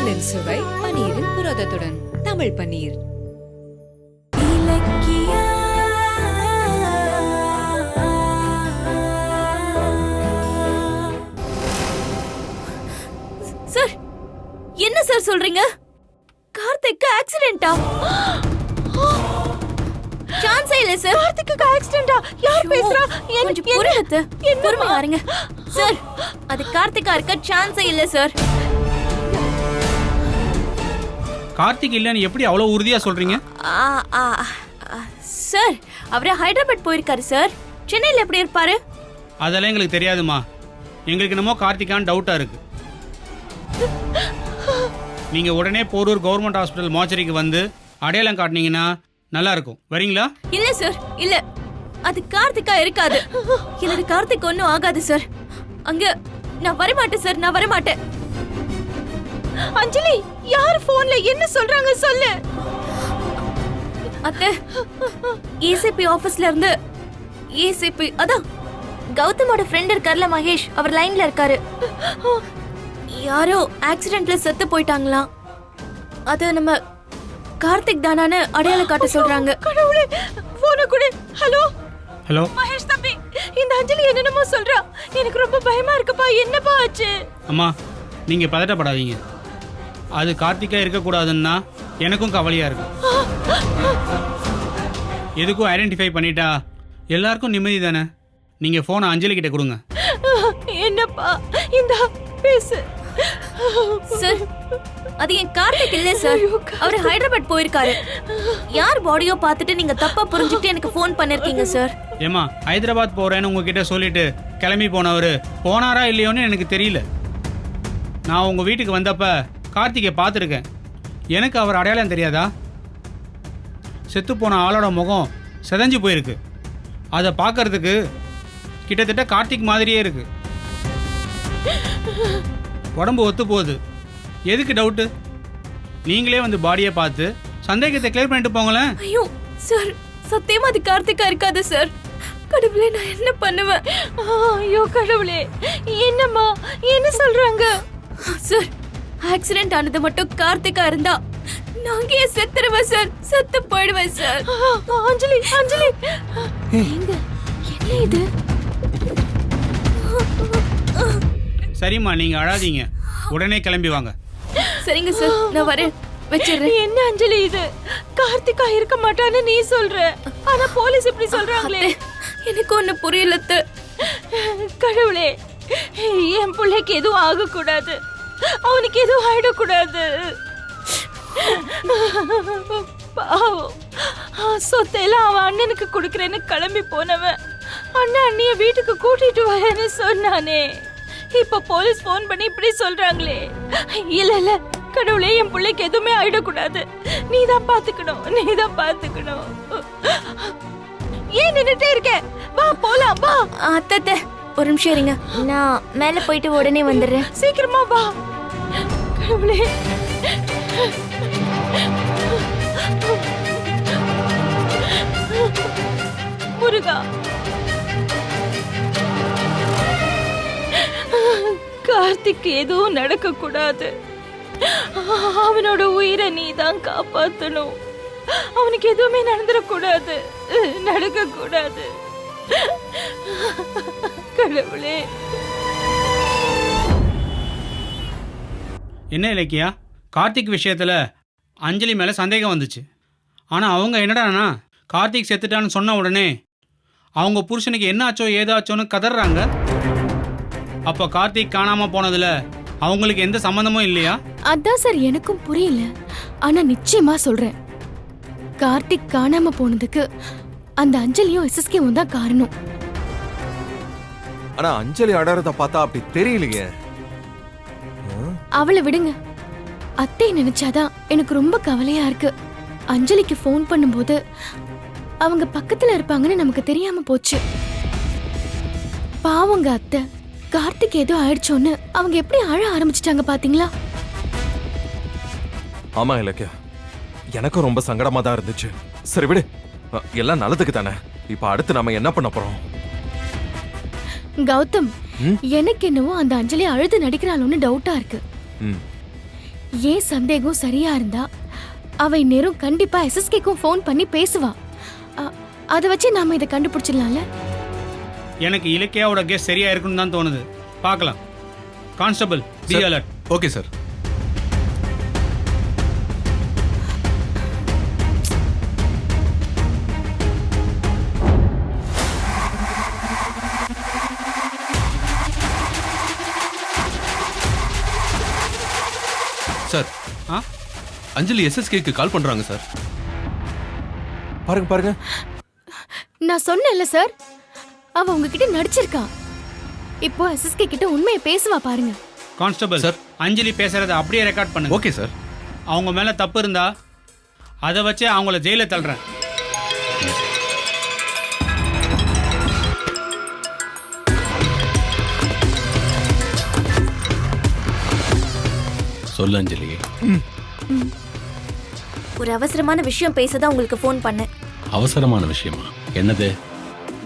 பாலின் சுவை பனீரின் புரதத்துடன். தமிழ் பனீர். சார், என்ன சார் சொல்றீங்க? கார்த்திக்கு ஆக்சிடென்ட்டா? சான்ஸே இல்ல சார். கார்த்திக்கு ஆக்சிடென்ட்டா? யார் பேசுறா? கொஞ்சம் புரியல. பொறுமையா இருங்க சார். அது கார்த்திகா இருக்க சான்ஸே இல்ல சார். கார்த்திக் இல்லன்னு எப்படி அவ்வளவு உறுதியா சொல்றீங்க? சார், அவரே ஹைதராபாத் போயிருக்காரு சார். சென்னையில எப்படி இருப்பாரு? அதெல்லாம் எங்களுக்கு தெரியாதுமா. எங்களுக்கு என்னமோ கார்த்திகான்னு டவுட்டா இருக்கு. நீங்க உடனே போரூர் கவர்மெண்ட் ஹாஸ்பிட்டல் மோச்சரிக்கு வந்து அடையாளம் காட்டினீங்கன்னா நல்லா இருக்கும். வரீங்களா? இல்ல சார், இல்ல. அது கார்த்திகா இருக்காது. எனக்கு கார்த்திக் ஒன்னும் ஆகாது சார். அங்க நான் வரமாட்டேன் சார். நான் வரமாட்டேன். அஞ்சலி, யார் போன்ல என்ன சொல்றாங்க சொல்லு. அத்தை, ஏசிபி ஆபீஸ்ல இருந்து ஏசிபி அதான் கௌதமோட ஃப்ரெண்ட் இருக்கார்ல மகேஷ், அவர் லைன்ல இருக்காரு. யாரோ ஆக்சிடென்ட்ல செத்து போயிட்டாங்களாம். அது நம்ம கார்த்திக் தானான்னு அடையாளம் காட்ட சொல்றாங்க. கடவுளே, போன கொடு. ஹலோ ஹலோ மகேஷ் தம்பி, இந்த அஞ்சலி என்னென்னமோ சொல்றா. எனக்கு ரொம்ப பயமா இருக்குப்பா. என்னப்பா ஆச்சு? அம்மா, நீங்க பதட்டப்படாதீங்க. அது கார்த்திகா இருக்கக்கூடாதுன்னா எனக்கும் கவலையா இருக்கு. எதுக்கும் ஐடென்டிஃபை பண்ணிட்டா எல்லாருக்கும் நிம்மதி தானே. நீங்க போனை அஞ்சலி கிட்ட கொடுங்க. என்னப்பா இந்த பேசு சார். அது என் கார்த்திக் இல்ல சார். அவர் ஹைதராபாத் போயிருக்காரு. யார் பாடியோ பார்த்துட்டு நீங்க தப்பா புரிஞ்சுட்டு எனக்கு ஃபோன் பண்ணிருக்கீங்க சார். ஏமா, ஹைதராபாத் போறேன்னு உங்ககிட்ட சொல்லிட்டு கிளம்பி போனவர் போனாரா இல்லையோன்னு எனக்கு தெரியல. நான் உங்க வீட்டுக்கு வந்தப்ப கார்த்திகை பார்த்துருக்கேன். எனக்கு அவர் அடையாளம் தெரியாதா? செத்து போன ஆளோட முகம் செதஞ்சு போயிருக்கு. அதை பார்க்கறதுக்கு கிட்டத்தட்ட கார்த்திக் மாதிரியே இருக்கு. உடம்பு ஒத்து போகுது. எதுக்கு டவுட்டு? நீங்களே வந்து பாடியை பார்த்து சந்தேகத்தை கிளியர் பண்ணிட்டு போங்களேன். ஐயோ சார், சத்தியமா அது கார்த்திகா இருக்காது சார். கடவுளே, நான் என்ன பண்ணுவேன்? ஐயோ கடவுளே, என்னம்மா என்ன சொல்றாங்க? சார், ஆக்சிடென்ட் ஆனது மட்டும் கார்த்திகா இருந்தா நாங்க ஏன் செத்துருவேன் சார். செத்து போயிடுவேன் சார். அஞ்சலி, அஞ்சலி, எங்க என்ன இது? சரிம்மா, நீங்க அழாதீங்க. உடனே கிளம்பி வாங்க. சரிங்க சார், நான் வரேன். வச்சிடுறேன். என்ன அஞ்சலி இது? கார்த்திகா இருக்க மாட்டான்னு நீ சொல்ற, ஆனா போலீஸ் இப்படி சொல்றாங்களே. எனக்கு ஒண்ணு புரியல. கடவுளே, என் பிள்ளைக்கு எதுவும் ஆகக்கூடாது. அவனுக்கு எதுவும் ஆயிடக்கூடாது. சொத்தையெல்லாம் அவன் அண்ணனுக்கு கொடுக்கறேன்னு கிளம்பி போனவன் அண்ணன் அண்ணிய வீட்டுக்கு கூட்டிட்டு வரேன்னு சொன்னானே. இப்ப போலீஸ் போன் பண்ணி இப்படி சொல்றாங்களே. இல்ல இல்ல கடவுளே, என் பிள்ளைக்கு எதுவுமே ஆயிடக்கூடாது. நீதான் பாத்துக்கணும், நீதான் பாத்துக்கணும். ஏன் நின்னுட்டே இருக்க? வா போலாம், வா. அத்தை, ஒரு நிமிஷம் இருங்க. நான் மேல போயிட்டு உடனே வந்துடுறேன். சீக்கிரமா வா. கடவுளே, முருகா, கார்த்திக் எதுவும் நடக்க கூடாது. அவனோட உயிரை நீ தான் காப்பாத்தணும். அவனுக்கு எதுவுமே நடந்துடக்கூடாது, நடக்க கூடாது. கடவுளே. என்ன இலக்கியா, கார்த்திக் விஷயத்துல அஞ்சலி மேல சந்தேகம் வந்துச்சு. ஆனா அவங்க என்னடானா கார்த்திக் செத்துட்டான்னு சொன்ன உடனே அவங்க புருஷனுக்கு என்ன ஆச்சோ ஏதாச்சோன்னு கதறாங்க. அப்ப கார்த்திக் காணாம போனதுல அவங்களுக்கு எந்த சம்பந்தமும் இல்லையா? அதான் சார் எனக்கும் புரியல. ஆனா நிச்சயமா சொல்றேன், கார்த்திக் காணாம போனதுக்கு அந்த அஞ்சலியும் எஸ்எஸ்கேவும் தான் காரணம். ஆனா அஞ்சலி அடறத பார்த்தா அப்படி தெரியலையே. அவளை விடுங்க. அத்தை நினைச்சாதான் எனக்கு ரொம்ப கவலையா இருக்கு. அஞ்சலிக்கு ஃபோன் பண்ணும்போது அவங்க பக்கத்துல இருப்பாங்கன்னு நமக்கு தெரியாம போச்சு. பாவங்க அத்தை, கார்த்திக் ஏதோ ஆயிடுச்சோன்னு அவங்க எப்படி அழ ஆரம்பிச்சிட்டாங்க பாத்தீங்களா? ஆமா இலக்கியா, எனக்கும் ரொம்ப சங்கடமா தான் இருந்துச்சு. சரி விடு, எல்லாம் நல்லதுக்கு தானே. இப்ப அடுத்து நாம என்ன பண்ண போறோம்? கௌதம், எனக்கு என்னவோ அந்த அஞ்சலி அழுது நடிக்கிறாளோன்னு டவுட்டா இருக்கு. ஏன் சந்தேகம் சரியா இருந்தா அவ நேரம் கண்டிப்பா எஸ்எஸ்கேக்கும் ஃபோன் பண்ணி பேசுவா. அதை வச்சு நாம இதை கண்டுபிடிச்சிடலாம்ல. எனக்கு இலக்கியாவோட கெஸ் சரியா இருக்குன்னு தான் தோணுது. பார்க்கலாம். Constable, be alert. Okay sir. Sir, ஆ அஞ்சலி எஸ்எஸ்கேக்கு கால் பண்றாங்க சார். பாருங்க பாருங்க. நான் சொன்னேன்ல சார், அவ உங்ககிட்ட நடிச்சிருக்கா. இப்போ எஸ்எஸ்கே கிட்ட உண்மையை பேசுவா பாருங்க. Constable sir. அஞ்சலி பேசுறதை அப்படியே ரெக்கார்ட் பண்ணுங்க. Okay sir. அவங்க மேல தப்பு இருந்தா அதை வச்சு அவங்கள ஜெயில தள்ளுறேன். சொல்லு அஞ்சலி. ஒரு அவசரமான விஷயம் பேசதான் உங்களுக்கு ஃபோன் பண்ணேன். அவசரமான விஷயமா? என்னது?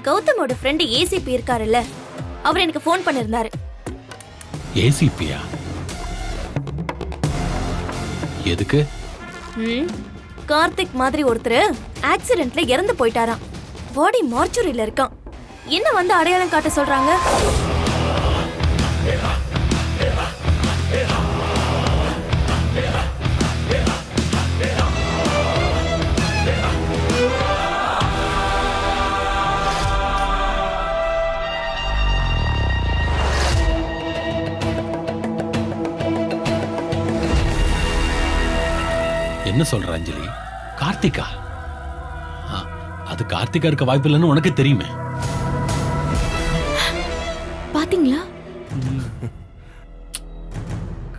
கௌதமோட ஃப்ரெண்ட் ஏசிபி இருக்காருல்ல, அவர் எனக்கு ஃபோன் பண்ணிருந்தாரு. ஏசிபியா? எதுக்கு? கார்த்திக் மாதிரி ஒருத்தர் ஆக்சிடென்ட்ல இறந்து போயிட்டாராம். பாடி மார்ச்சுரியில இருக்கான். என்ன வந்து அடையாளம் காட்ட சொல்றாங்க? என்ன சொல்ற அஞ்சலி? கார்த்திகா? அது கார்த்திகா இருக்க வாய்ப்பு இல்லைன்னு உனக்கு தெரியுமே. பாத்தீங்களா?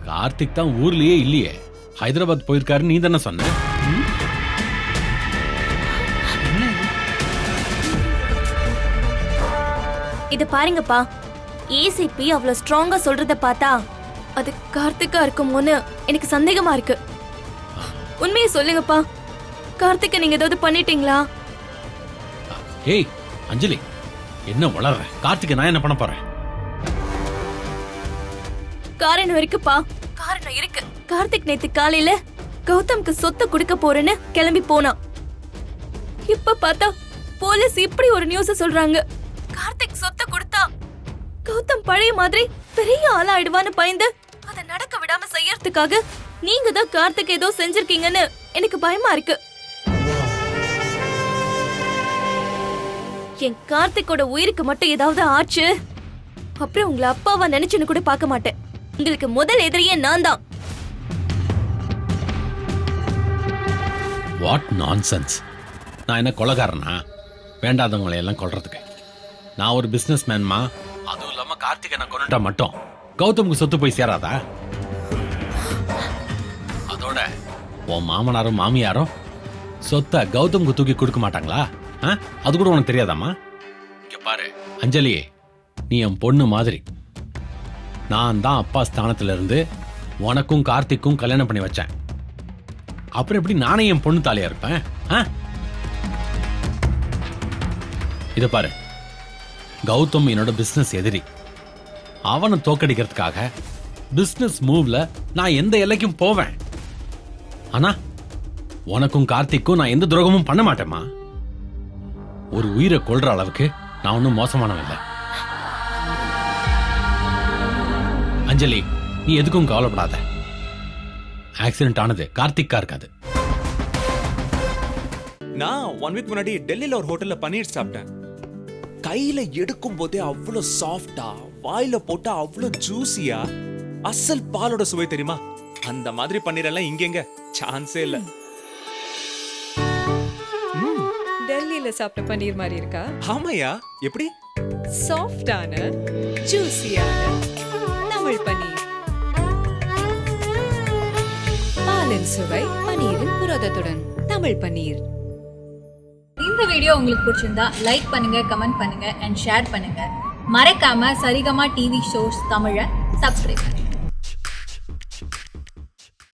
கார்த்திக் தான் ஊர்லயே இல்லையே. ஹைதராபாத் போயிருக்காரு, நீ தானே சொன்ன? இத பாருங்கப்பா, ஏசிபி அவ்வளவு ஸ்ட்ராங்கா சொல்றத பார்த்தா அது கார்த்திகா இருக்குமோன்னு எனக்கு சந்தேகமா இருக்கு. உண்மையை சொல்லுங்கப்பா, கார்த்திகை நீங்க ஏதாவது பண்ணிட்டீங்களா? ஏய் அஞ்சலி, என்ன வளர்ற? கார்த்திகை நான் என்ன பண்ண போறேன்? காரணம் இருக்குப்பா, காரணம் இருக்கு. கார்த்திக் நேத்து காலையில கௌதம்க்கு சொத்து கொடுக்க போறேன்னு கிளம்பி போனான். இப்ப பார்த்தா போலீஸ் இப்படி ஒரு நியூஸ் சொல்றாங்க. கார்த்திக் சொத்து கொடுத்தா கௌதம் பழைய மாதிரி பெரிய ஆளாயிடுவான்னு பயந்து அதை நடக்க விடாம செய்யறதுக்காக நீங்க தான் கார்த்திக் ஏதோ செஞ்சிருக்கீங்கன்னு எனக்கு பயமா இருக்கு. என் கார்த்திக்கோட உயிருக்கு மட்டும் ஏதாவது ஆச்சு, அப்புறம் உங்களை அப்பாவா நினைச்சுன்னு கூட பார்க்க மாட்டேன். உங்களுக்கு முதல் எதிரியே நான் தான். What nonsense! நான் என்ன கொலைகாரனா? வேண்டாதவங்களை எல்லாம் கொல்றதுக்கு. நான் ஒரு பிசினஸ் மேன்மா. அதுவும் இல்லாம கார்த்திகை நான் கொண்டுட்டா மட்டும் கௌதமுக்கு சொத்து போய் சேராதா? அதோட உன் மாமனாரும் மாமியாரும் சொத்தை கௌதமுக்கு தூக்கி கொடுக்க மாட்டாங்களா? அது கூட உனக்கு தெரியாதாமா? இங்க பாரு அஞ்சலி, நீ என் பொண்ணு மாதிரி. நான் தான் அப்பா ஸ்தானத்துல இருந்து உனக்கும் கார்த்திக்கும் கல்யாணம் பண்ணி வச்சேன். அப்புறம் எப்படி நானே என் பொண்ணு தாலியா இருப்பேன்? இத பாரு, கௌதம் என்னோட பிசினஸ் எதிரி. அவனை தோக்கடிக்கிறதுக்காக பிசினஸ் மூவ்ல நான் எந்த எல்லைக்கும் போவேன். ஆனா உனக்கும் கார்த்திக்கும் நான் எந்த துரோகமும் பண்ண மாட்டேமா. ஒரு உயிரை கொல்ற அளவுக்கு நான் ஒன்னும் மோசமானவன் இல்லை. அஞ்சலி, நீ எதுக்கும் கவலைப்படாத. ஆக்சிடென்ட் ஆனது கார்த்திக்கா இருக்காது. நான் 1 வீக் முன்னாடி டெல்லியில ஒரு ஹோட்டல்ல பன்னீர் சாப்பிட்டேன். கையில எடுக்கும் போதே அவ்வளவு சாஃப்டா, வாயில போட்டா அவ்வளவு ஜூசியா, அசல் பாலோட சுவை தெரியுமா? அந்த மாதிரி பன்னீர் எல்லாம் இங்கெங்க சான்ஸே இல்ல. டெல்லியில சாப்பிட்ட பன்னீர் மாதிரி இருக்கா? ஆமாயா, எப்படி? சாஃப்டான ஜூசியான தமிழ் பன்னீர். பாலின் சுவை, பன்னீரின் புரதத்துடன். தமிழ் பன்னீர். இந்த வீடியோ உங்களுக்கு பிடிச்சிருந்தா லைக் பண்ணுங்க, கமெண்ட் பண்ணுங்க அண்ட் ஷேர் பண்ணுங்க. மறக்காம சரிகமா டிவி ஷோஸ் தமிழை சப்ஸ்கிரைப் பண்ணுங்க.